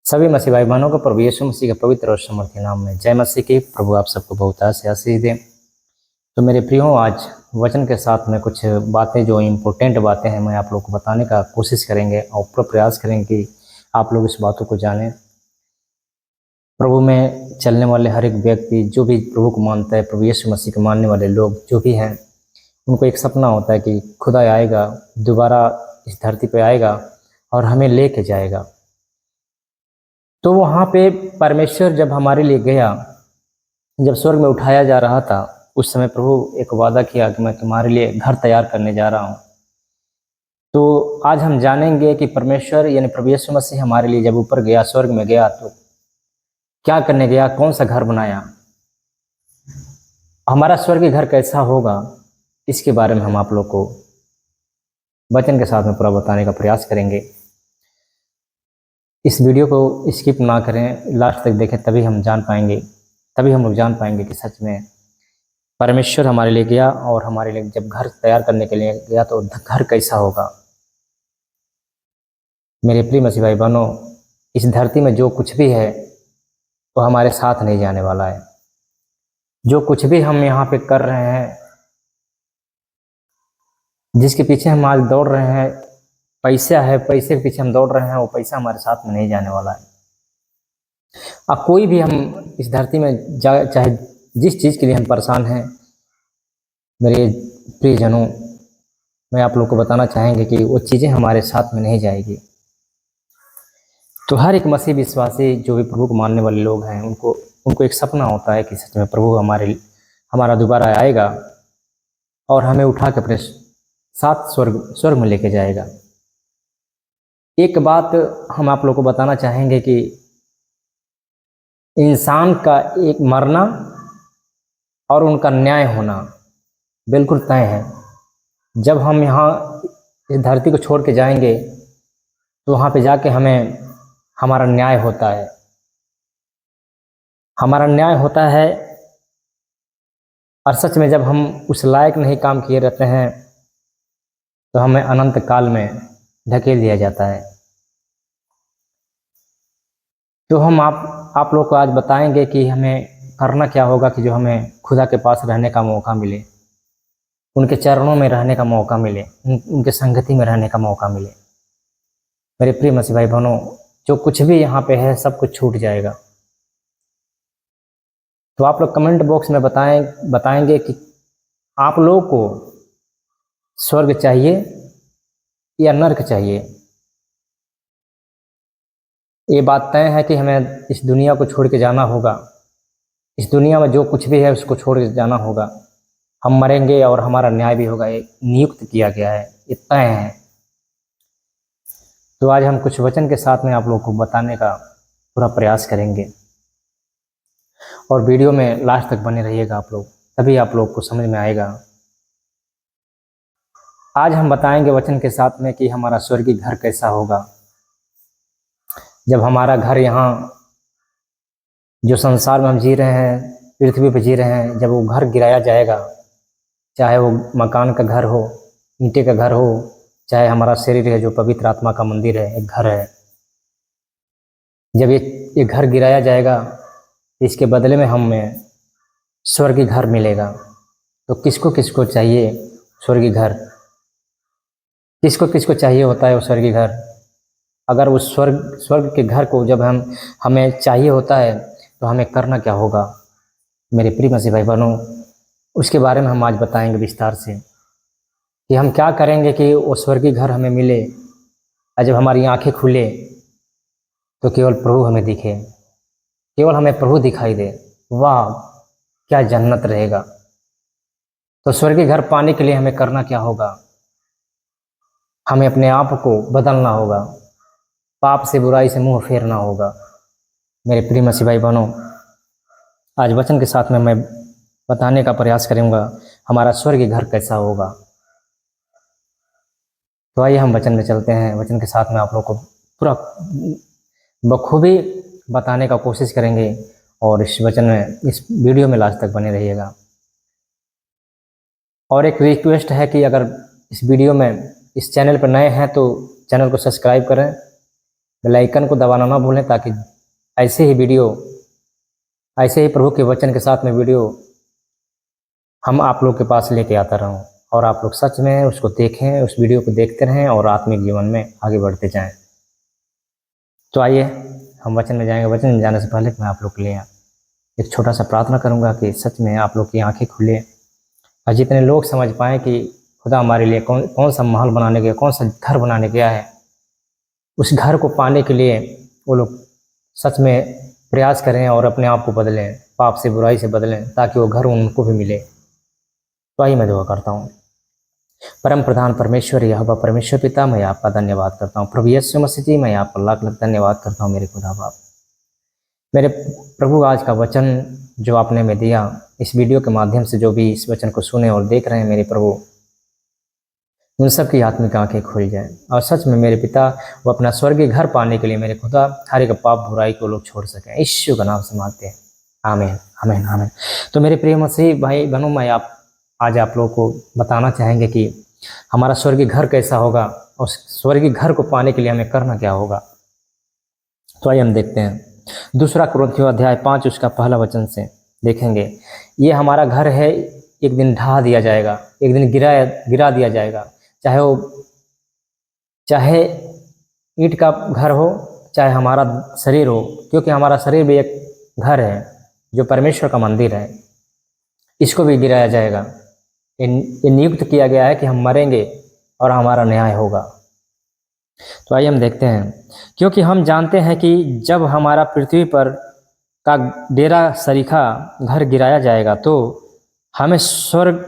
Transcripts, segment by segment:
सभी मसीह भाई बहनों को प्रभु यीशु मसीह के पवित्र और समर्थी नाम में जय मसीह की। प्रभु आप सबको बहुत से आशीष दें। तो मेरे प्रियो, आज वचन के साथ में कुछ बातें जो इम्पोर्टेंट बातें हैं मैं आप लोग को बताने का कोशिश करेंगे और पूरा प्रयास करेंगे कि आप लोग इस बातों को जानें। प्रभु में चलने वाले हर एक व्यक्ति जो भी प्रभु को मानता है, प्रभु यीशु मसीह को मानने वाले लोग जो भी हैं, उनको एक सपना होता है कि खुदा आएगा, दोबारा इस धरती पर आएगा और हमें लेके जाएगा। तो वहाँ पे परमेश्वर जब हमारे लिए गया, जब स्वर्ग में उठाया जा रहा था, उस समय प्रभु एक वादा किया कि मैं तुम्हारे लिए घर तैयार करने जा रहा हूँ। तो आज हम जानेंगे कि परमेश्वर यानी प्रभु यीशु मसीह हमारे लिए जब ऊपर गया, स्वर्ग में गया, तो क्या करने गया, कौन सा घर बनाया, हमारा स्वर्गीय घर कैसा होगा, इसके बारे में हम आप लोग को वचन के साथ में पूरा बताने का प्रयास करेंगे। इस वीडियो को स्किप ना करें, लास्ट तक देखें, तभी हम लोग जान पाएंगे कि सच में परमेश्वर हमारे लिए गया और हमारे लिए जब घर तैयार करने के लिए गया तो घर कैसा होगा। मेरे प्रिय मसीह भाई बहनों, इस धरती में जो कुछ भी है वो हमारे साथ नहीं जाने वाला है। जो कुछ भी हम यहाँ पे कर रहे हैं, जिसके पीछे हम आज दौड़ रहे हैं, पैसा है, पैसे के पीछे हम दौड़ रहे हैं, वो पैसा हमारे साथ में नहीं जाने वाला है। अब कोई भी हम इस धरती में चाहे जिस चीज़ के लिए हम परेशान हैं, मेरे प्रियजनों, मैं आप लोग को बताना चाहेंगे कि वो चीज़ें हमारे साथ में नहीं जाएगी। तो हर एक मसीह विश्वासी जो भी प्रभु को मानने वाले लोग हैं, उनको एक सपना होता है कि सच में प्रभु हमारा दोबारा आएगा और हमें उठा के अपने साथ स्वर्ग में लेके जाएगा। एक बात हम आप लोग को बताना चाहेंगे कि इंसान का एक मरना और उनका न्याय होना बिल्कुल तय है। जब हम यहाँ इस धरती को छोड़ के जाएंगे तो वहाँ पे जाके हमारा न्याय होता है। हमारा न्याय होता है और सच में जब हम उस लायक नहीं काम किए रहते हैं तो हमें अनंत काल में ढकेल दिया जाता है। तो हम आप लोग को आज बताएंगे कि हमें करना क्या होगा कि जो हमें खुदा के पास रहने का मौका मिले, उनके चरणों में रहने का मौका मिले, उनके संगति में रहने का मौका मिले। मेरे प्रिय मसीह भाई बहनों, जो कुछ भी यहाँ पे है सब कुछ छूट जाएगा। तो आप लोग कमेंट बॉक्स में बताएंगे कि आप लोग को स्वर्ग चाहिए या नर्क चाहिए। ये बात तय है कि हमें इस दुनिया को छोड़ के जाना होगा। इस दुनिया में जो कुछ भी है उसको छोड़ के जाना होगा। हम मरेंगे और हमारा न्याय भी होगा, ये नियुक्त किया गया है, ये तय है। तो आज हम कुछ वचन के साथ में आप लोगों को बताने का पूरा प्रयास करेंगे और वीडियो में लास्ट तक बने रहिएगा आप लोग, तभी आप लोग को समझ में आएगा। आज हम बताएंगे वचन के साथ में कि हमारा स्वर्गीय घर कैसा होगा। जब हमारा घर यहाँ जो संसार में हम जी रहे हैं, पृथ्वी पर जी रहे हैं, जब वो घर गिराया जाएगा, चाहे वो मकान का घर हो, ईंटे का घर हो, चाहे हमारा शरीर है जो पवित्र आत्मा का मंदिर है, एक घर है, जब ये घर गिराया जाएगा, इसके बदले में हमें स्वर्गीय घर मिलेगा। तो किसको किसको चाहिए स्वर्गीय घर? किसको किसको चाहिए होता है वो स्वर्गीय घर? अगर उस स्वर्ग के घर को जब हमें चाहिए होता है तो हमें करना क्या होगा? मेरे प्रिय मसीह भाई बहनों, उसके बारे में हम आज बताएंगे विस्तार से कि हम क्या करेंगे कि वो स्वर्गीय घर हमें मिले और जब हमारी आंखें खुले तो केवल प्रभु हमें दिखे, केवल हमें प्रभु दिखाई दे। वाह, क्या जन्नत रहेगा। तो स्वर्गीय घर पाने के लिए हमें करना क्या होगा? हमें अपने आप को बदलना होगा, पाप से, बुराई से मुंह फेरना होगा। मेरे प्रिय मसीह भाई बहनों, आज वचन के साथ में मैं बताने का प्रयास करूंगा हमारा स्वर्गीय घर कैसा होगा। तो आइए हम वचन में चलते हैं। वचन के साथ में आप लोग को पूरा बखूबी बताने का कोशिश करेंगे और इस वीडियो में लास्ट तक बने रहिएगा। और एक रिक्वेस्ट है कि अगर इस चैनल पर नए हैं तो चैनल को सब्सक्राइब करें, बेल आइकन को दबाना ना भूलें, ताकि ऐसे ही प्रभु के वचन के साथ में वीडियो हम आप लोग के पास लेके आता रहूं, और आप लोग सच में उसको देखें, उस वीडियो को देखते रहें और आत्मिक जीवन में आगे बढ़ते जाएं। तो आइए हम वचन में जाएंगे। वचन में जाने से पहले मैं आप लोग के लिए एक छोटा सा प्रार्थना करूंगा कि सच में आप लोग की आंखें खुले और जितने लोग समझ पाएँ कि खुदा हमारे लिए कौन सा महल बनाने गया, कौन सा घर बनाने गया है, उस घर को पाने के लिए वो लोग सच में प्रयास करें और अपने आप को बदलें, पाप से बुराई से बदलें, ताकि वो घर उनको भी मिले। तो आइए मैं दुआ करता हूँ। परम प्रधान परमेश्वर यहोवा परमेश्वर पिता, मैं आपका धन्यवाद करता हूँ। प्रभु यीशु मसीह जी, मैं आपका लाख लाख धन्यवाद करता हूँ मेरे खुदा बाप। मेरे प्रभु, आज का वचन जो आपने हमें दिया, इस वीडियो के माध्यम से जो भी इस वचन को सुने और देख रहे हैं मेरे प्रभु, उन सब की आत्मिक आंखें खुल जाएं, और सच में मेरे पिता वो अपना स्वर्गीय घर पाने के लिए मेरे खुदा हर एक पाप बुराई को लोग छोड़ सकें। यीशु का नाम से मांगते हैं, आमीन आमीन आमीन। तो मेरे प्रिय मसीह भाई बहनों, मैं आज आप लोगों को बताना चाहेंगे कि हमारा स्वर्गीय घर कैसा होगा, उस स्वर्गीय घर को पाने के लिए हमें करना क्या होगा। तो आइए हम देखते हैं। दूसरा कुरिन्थियों अध्याय 5 उसका पहला वचन से देखेंगे। ये हमारा घर है, एक दिन ढा दिया जाएगा, एक दिन गिरा दिया जाएगा, चाहे ईंट का घर हो, चाहे हमारा शरीर हो, क्योंकि हमारा शरीर भी एक घर है जो परमेश्वर का मंदिर है। इसको भी गिराया जाएगा। ये नियुक्त किया गया है कि हम मरेंगे और हमारा न्याय होगा। तो आइए हम देखते हैं। क्योंकि हम जानते हैं कि जब हमारा पृथ्वी पर का डेरा सरीखा घर गिराया जाएगा, तो हमें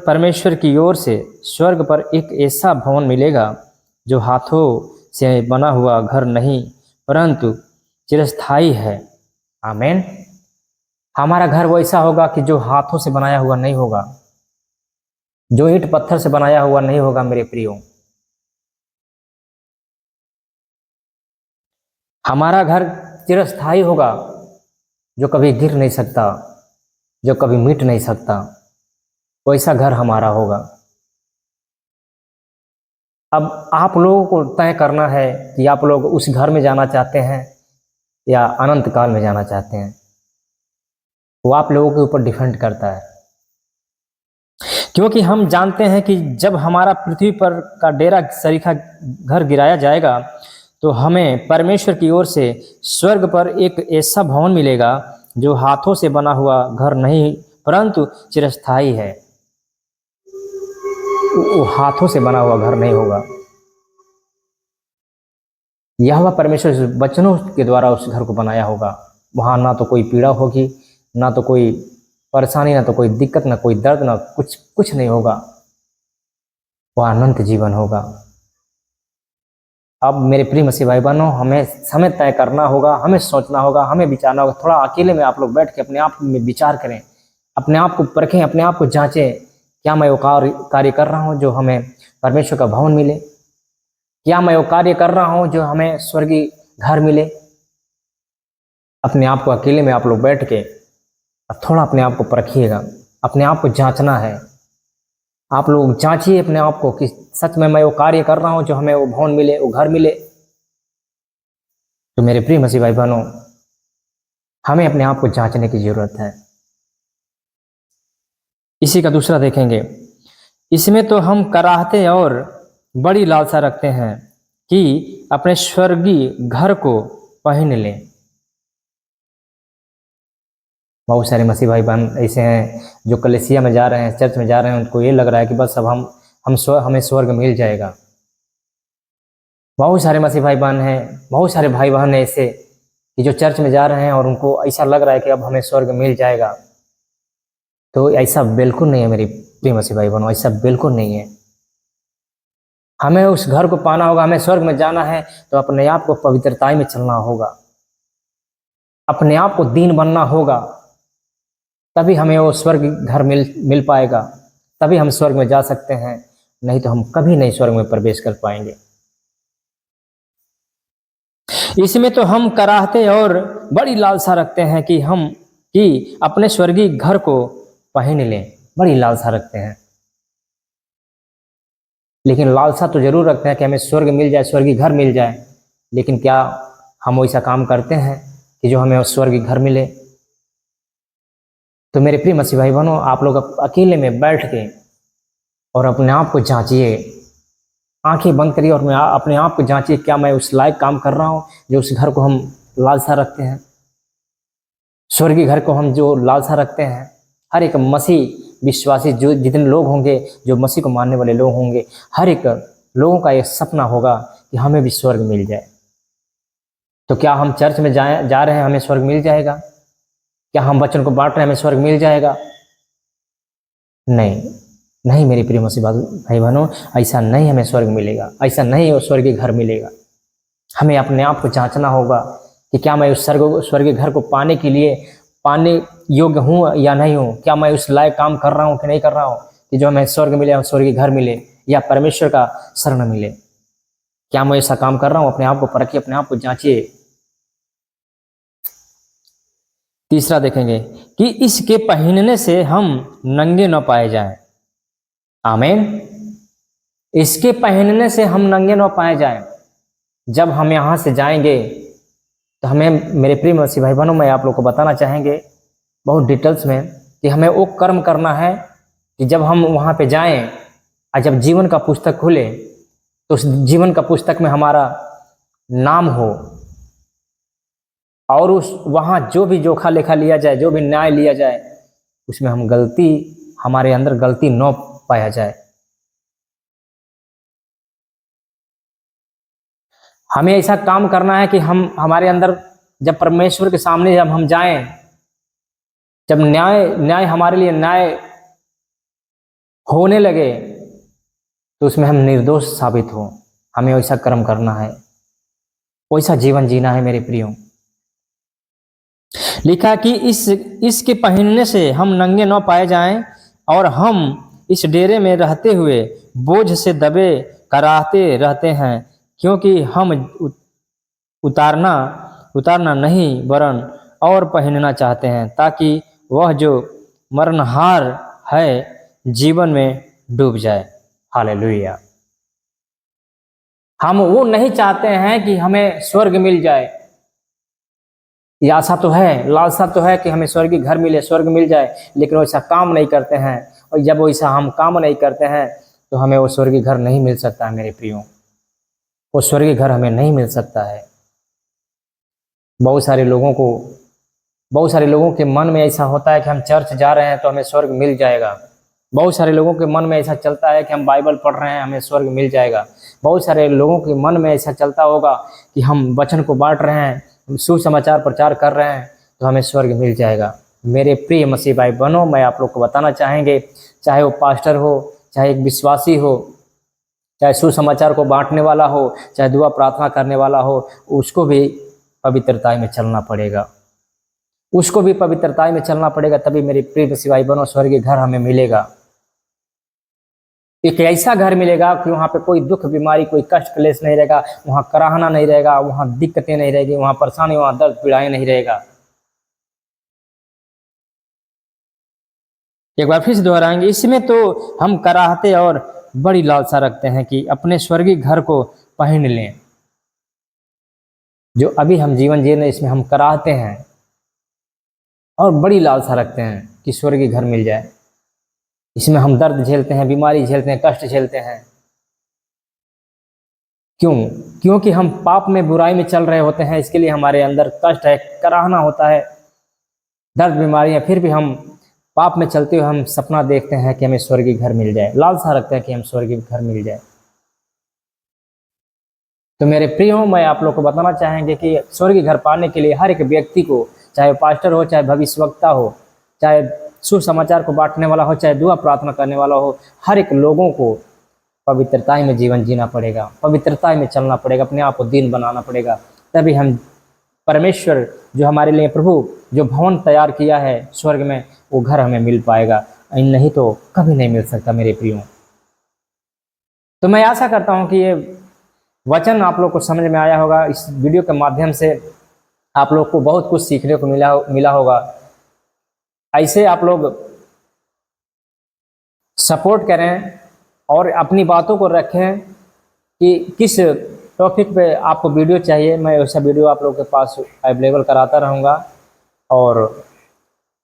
परमेश्वर की ओर से स्वर्ग पर एक ऐसा भवन मिलेगा जो हाथों से बना हुआ घर नहीं, परंतु चिरस्थायी है। आमीन। हमारा घर वैसा होगा कि जो हाथों से बनाया हुआ नहीं होगा, जो ईंट पत्थर से बनाया हुआ नहीं होगा। मेरे प्रियो, हमारा घर चिरस्थायी होगा, जो कभी गिर नहीं सकता, जो कभी मिट नहीं सकता, वैसा घर हमारा होगा। अब आप लोगों को तय करना है कि आप लोग उस घर में जाना चाहते हैं या अनंत काल में जाना चाहते हैं। वो आप लोगों के ऊपर डिपेंड करता है। क्योंकि हम जानते हैं कि जब हमारा पृथ्वी पर का डेरा सरीखा घर गिराया जाएगा, तो हमें परमेश्वर की ओर से स्वर्ग पर एक ऐसा भवन मिलेगा जो हाथों से बना हुआ घर नहीं, परंतु चिरस्थायी है। वो हाथों से बना हुआ घर नहीं होगा। यहोवा परमेश्वर वचनों के द्वारा उस घर को बनाया होगा। वहां ना तो कोई पीड़ा होगी, ना तो कोई परेशानी, ना तो कोई दिक्कत, ना कोई दर्द, ना कुछ नहीं होगा। वह अनंत जीवन होगा। अब मेरे प्रिय मसीह भाई बहनों, हमें समय तय करना होगा, हमें सोचना होगा, हमें विचारना होगा। थोड़ा अकेले में आप लोग बैठ के अपने आप में विचार करें, अपने आप को परखें, अपने आप को जांचें। क्या मैं वो कार्य कर रहा हूँ जो हमें परमेश्वर का भवन मिले? क्या मैं वो कार्य कर रहा हूँ जो हमें स्वर्गीय घर मिले? अपने आप को अकेले में आप लोग बैठ के थोड़ा अपने आप को परखिएगा, अपने आप को जांचना है। आप लोग जांचिए अपने आप को कि सच में मैं वो कार्य कर रहा हूं जो हमें वो भवन मिले, वो घर मिले। तो मेरे प्रिय मसीह भाई बहनों, हमें अपने आप को जांचने की जरूरत है। इसी का दूसरा देखेंगे। इसमें तो हम कराहते और बड़ी लालसा रखते हैं कि अपने स्वर्गीय घर को पहन लें। बहुत सारे मसीह भाई बहन ऐसे हैं जो कलीसिया में जा रहे हैं, चर्च में जा रहे हैं, उनको ये लग रहा है कि बस अब हमें स्वर्ग मिल जाएगा। बहुत सारे मसीह भाई बहन हैं, बहुत सारे भाई बहन हैं ऐसे कि जो चर्च में जा रहे हैं और उनको ऐसा लग रहा है कि अब हमें स्वर्ग मिल जाएगा। तो ऐसा बिल्कुल नहीं है मेरी प्रिय मसीह भाई बहनों, ऐसा बिल्कुल नहीं है। हमें उस घर को पाना होगा, हमें स्वर्ग में जाना है तो अपने आप को पवित्रताई में चलना होगा, अपने आप को दीन बनना होगा, तभी हमें वो स्वर्ग घर मिल पाएगा, तभी हम स्वर्ग में जा सकते हैं। नहीं तो हम कभी नहीं स्वर्ग में प्रवेश कर पाएंगे। इसमें तो हम कराहते और बड़ी लालसा रखते हैं कि अपने स्वर्गीय घर को पहन लें। बड़ी लालसा रखते हैं, लेकिन लालसा तो जरूर रखते हैं कि हमें स्वर्ग मिल जाए, स्वर्गीय घर मिल जाए। लेकिन क्या हम वैसा काम करते हैं कि जो हमें स्वर्ग घर मिले। तो मेरे प्रिय मसीह भाई बहनों, आप लोग अकेले में बैठ के और अपने आप को जांचिए, आंखें बंद करिए और मैं अपने आप को जांचिए, क्या मैं उस लायक काम कर रहा हूँ जो उस घर को हम लालसा रखते हैं, स्वर्गीय घर को हम जो लालसा रखते हैं। हर एक मसीह विश्वासी जो जितने लोग होंगे, जो मसीह को मानने वाले लोग होंगे, हर एक लोगों का एक सपना होगा कि हमें भी स्वर्ग मिल जाए। तो क्या हम चर्च में जा रहे हैं, हमें स्वर्ग मिल जाएगा? क्या हम वचन को बांट रहे हैं, हमें स्वर्ग मिल जाएगा? नहीं, नहीं मेरे प्रिय मसीह भाई बहनों, ऐसा नहीं हमें स्वर्ग मिलेगा, ऐसा नहीं वो स्वर्गीय घर मिलेगा। हमें अपने आप को जांचना होगा कि क्या मैं उस स्वर्गीय घर को पाने योग्य हूँ या नहीं हूँ, क्या मैं उस लायक काम कर रहा हूँ कि नहीं कर रहा हूँ कि जो हमें स्वर्ग मिले, स्वर्गीय घर मिले या परमेश्वर का शरण मिले। क्या मैं ऐसा काम कर रहा हूँ? अपने आप को परखिए, अपने आप को जांचिए। तीसरा देखेंगे कि इसके पहनने से हम नंगे न पाए जाएं। आमीन। इसके पहनने से हम नंगे न पाए जाएं। जब हम यहाँ से जाएंगे तो हमें, मेरे प्रिय मसीह भाई बहनों, मैं आप लोग को बताना चाहेंगे बहुत डिटेल्स में कि हमें वो कर्म करना है कि जब हम वहाँ पे जाएं और जब जीवन का पुस्तक खुले तो उस जीवन का पुस्तक में हमारा नाम हो, और उस वहाँ जो भी जोखा लेखा लिया जाए, जो भी न्याय लिया जाए, उसमें हमारे अंदर गलती न पाया जाए। हमें ऐसा काम करना है कि हमारे अंदर जब परमेश्वर के सामने जब हम जाएं, जब न्याय हमारे लिए न्याय होने लगे तो उसमें हम निर्दोष साबित हो। हमें वैसा कर्म करना है, वैसा जीवन जीना है मेरे प्रियो। लिखा कि इसके पहनने से हम नंगे न पाए जाएं और हम इस डेरे में रहते हुए बोझ से दबे कराहते रहते हैं, क्योंकि हम उतारना नहीं वरन और पहनना चाहते हैं, ताकि वह जो मरणहार है जीवन में डूब जाए। हालेलुया। हम वो नहीं चाहते हैं कि हमें स्वर्ग मिल जाए। ये आशा तो है, लालसा तो है कि हमें स्वर्गीय घर मिले, स्वर्ग मिल जाए, लेकिन वैसा काम नहीं करते हैं। और जब वैसा हम काम नहीं करते हैं तो हमें वो स्वर्गीय घर नहीं मिल सकता है मेरे प्रियो। वो स्वर्गीय घर हमें नहीं मिल सकता है। बहुत सारे लोगों के मन में ऐसा होता है कि हम चर्च जा रहे हैं तो हमें स्वर्ग मिल जाएगा। बहुत सारे लोगों के मन में ऐसा चलता है कि हम बाइबल पढ़ रहे हैं, हमें स्वर्ग मिल जाएगा। बहुत सारे लोगों के मन में ऐसा चलता होगा कि हम वचन को बांट रहे हैं, हम सुसमाचार प्रचार कर रहे हैं तो हमें स्वर्ग मिल जाएगा। मेरे प्रिय मसीह भाई बहनों, मैं आप लोग को बताना चाहेंगे, चाहे वो पास्टर हो, चाहे एक विश्वासी हो, चाहे सुसमाचार को बांटने वाला हो, चाहे दुआ प्रार्थना करने वाला हो, उसको भी पवित्रता में चलना पड़ेगा। उसको भी पवित्रता में चलना पड़ेगा, तभी मेरे प्रिय मसीह भाई बहनों स्वर्गीय घर हमें मिलेगा। एक ऐसा घर मिलेगा कि वहाँ पे कोई दुख बीमारी, कोई कष्ट क्लेश नहीं रहेगा, वहाँ कराहना नहीं रहेगा, वहाँ दिक्कतें नहीं रहेगी, वहाँ परेशानी, वहाँ दर्द पीड़ाएं नहीं रहेगा। एक बार फिर से दोहराएंगे, इसमें तो हम कराहते और बड़ी लालसा रखते हैं कि अपने स्वर्गीय घर को पहन लें। जो अभी हम जीवन जी रहे इसमें हम कराहते हैं और बड़ी लालसा रखते हैं कि स्वर्गीय घर मिल जाए। इसमें हम दर्द झेलते हैं, बीमारी झेलते हैं, कष्ट झेलते हैं। क्योंकि हम पाप में, बुराई में चल रहे होते हैं, इसके लिए हमारे अंदर कष्ट है, कराहना होता है, दर्द बीमारियां। फिर भी हम पाप में चलते हुए हम सपना देखते हैं कि हमें स्वर्गीय घर मिल जाए, लालसा रखते हैं कि हम स्वर्गीय घर मिल जाए। तो मेरे प्रियो, मैं आप लोग को बताना चाहेंगे कि स्वर्गीय घर पाने के लिए हर एक व्यक्ति को, चाहे पास्टर हो, चाहे भविष्यवक्ता हो, चाहे सुसमाचार को बांटने वाला हो, चाहे दुआ प्रार्थना करने वाला हो, हर एक लोगों को पवित्रता में जीवन जीना पड़ेगा, पवित्रता में चलना पड़ेगा, अपने आप को दीन बनाना पड़ेगा। तभी हम परमेश्वर जो हमारे लिए प्रभु जो भवन तैयार किया है स्वर्ग में, वो घर हमें मिल पाएगा, नहीं तो कभी नहीं मिल सकता मेरे प्रियो। तो मैं आशा करता हूँ कि ये वचन आप लोग को समझ में आया होगा। इस वीडियो के माध्यम से आप लोग को बहुत कुछ सीखने को मिला होगा। ऐसे आप लोग सपोर्ट करें और अपनी बातों को रखें कि किस टॉपिक पे आपको वीडियो चाहिए, मैं वैसा वीडियो आप लोगों के पास अवेलेबल कराता रहूँगा। और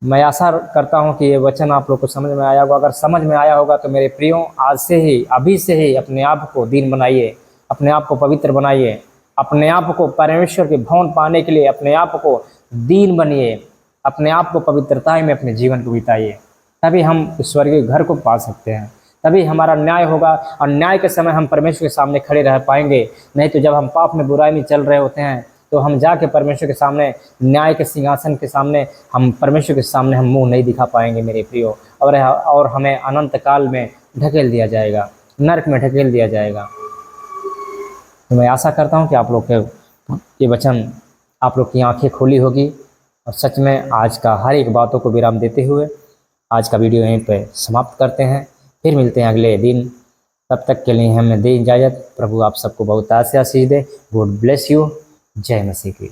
मैं आशा करता हूँ कि ये वचन आप लोग को समझ में आया होगा। अगर समझ में आया होगा तो मेरे प्रियो, आज से ही, अभी से ही अपने आप को दीन बनाइए, अपने आप को पवित्र बनाइए, अपने आप को परमेश्वर के भवन पाने के लिए अपने आप को दीन बनिए, अपने आप को पवित्रता में अपने जीवन को बिताइए। तभी हम स्वर्गीय घर को पा सकते हैं, तभी हमारा न्याय होगा। और न्याय के समय हम परमेश्वर के सामने खड़े रह पाएंगे। नहीं तो जब हम पाप में, बुराई में चल रहे होते हैं तो हम जाके परमेश्वर के सामने, न्याय के सिंहासन के सामने, हम परमेश्वर के सामने हम मुंह नहीं दिखा पाएंगे मेरे प्रियो। और हमें अनंत काल में ढकेल दिया जाएगा, नरक में ढकेल दिया जाएगा। तो मैं आशा करता हूँ कि आप लोग के ये वचन, आप लोग की आंखें खोली होगी। और सच में आज का हर एक बातों को विराम देते हुए आज का वीडियो यहीं पे समाप्त करते हैं। फिर मिलते हैं अगले दिन। तब तक के लिए हमें दे इजाज़त। प्रभु आप सबको बहुत आशीष दे। God bless you. जय मसीह की।